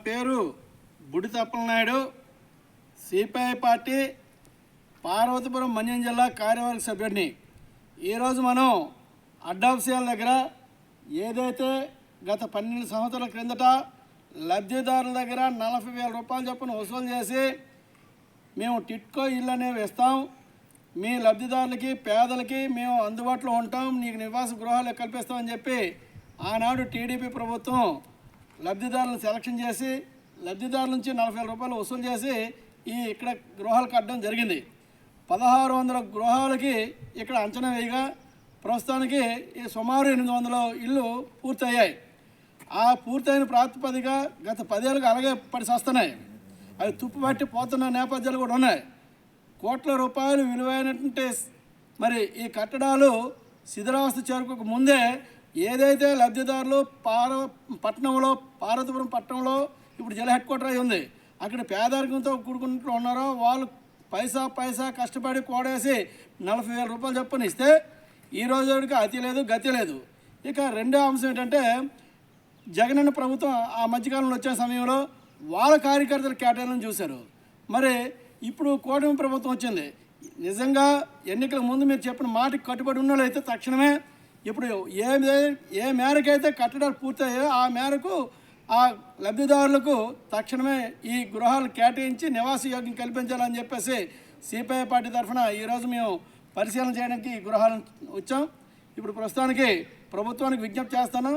పేరు బుడి తప్పలనాయుడు, CPI party Parvathipuram Manyam జిల్లా కార్యవర్గ సభ్యుడిని. ఈరోజు మనం అడ్డాఫ్సియాల దగ్గర ఏదైతే గత 12 సంవత్సరాల క్రిందట లబ్ధిదారుల దగ్గర 40,000 రూపాయలు చొప్పున వసూలు చేసి మేము టిట్కో ఇళ్ళు అనేవి ఇస్తాం, మీ లబ్ధిదారులకి పేదలకి మేము అందుబాటులో ఉంటాం, నీకు నివాస గృహాలు కల్పిస్తామని చెప్పి ఆనాడు టీడీపీ ప్రభుత్వం లబ్ధిదారులను సెలక్షన్ చేసి లబ్ధిదారుల నుంచి 40,000 రూపాయలు వసూలు చేసి ఇక్కడ గృహాలు కట్టడం జరిగింది. 1600 గృహాలకి ఇక్కడ అంచనా వేయగా ప్రస్తుతానికి సుమారు 800 ఇళ్ళు పూర్తయ్యాయి. ఆ పూర్తయిన ప్రాతిపదిక గత 10 ఏళ్ళుగా అలాగే పడిసేస్తున్నాయి. అవి తుప్పుపట్టి పోతున్న నేపథ్యాలు కూడా ఉన్నాయి. కోట్ల రూపాయలు విలువైనటువంటి మరి ఈ కట్టడాలు శిథిలావస్థ చేరుకోక ముందే ఏదైతే లబ్ధిదారులు పార్వతీపురం పట్టణంలో ఇప్పుడు జిల్లా హెడ్ క్వార్టర్ అయి ఉంది, అక్కడ పేదరికంతో కూడుకుంటూ ఉన్నారో వాళ్ళు పైసా కష్టపడి కూడేసి 40,000 రూపాయలు చొప్పున ఇస్తే ఈ రోజుకి అతి లేదు గతి లేదు. ఇక రెండో అంశం ఏంటంటే జగనన్న ప్రభుత్వం ఆ మధ్యకాలంలో వచ్చే సమయంలో వాళ్ళ కార్యకర్తల కేటాయింపులను చూశారు. మరి ఇప్పుడు కూటమి ప్రభుత్వం వచ్చింది. నిజంగా ఎన్నికల ముందు మీరు చెప్పిన మాటకి కట్టుబడి ఉన్న వాళ్ళైతే తక్షణమే ఇప్పుడు ఏ మేరకైతే కట్టడాలు పూర్తయ్యాయో ఆ మేరకు ఆ లబ్ధిదారులకు తక్షణమే ఈ గృహాలు కేటాయించి నివాస యోగ్యం కల్పించాలని చెప్పేసి సిపిఐ పార్టీ తరఫున ఈరోజు మేము పరిశీలన చేయడానికి గృహాలను వచ్చాం. ఇప్పుడు ప్రస్తుతానికి ప్రభుత్వానికి విజ్ఞప్తి చేస్తున్నాం,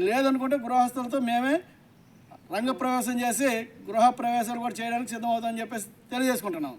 లేదనుకుంటే గృహస్థులతో మేమే రంగప్రవేశం చేసి గృహ ప్రవేశాలు కూడా చేయడానికి సిద్ధమవుతామని చెప్పేసి తెలియజేసుకుంటున్నాం.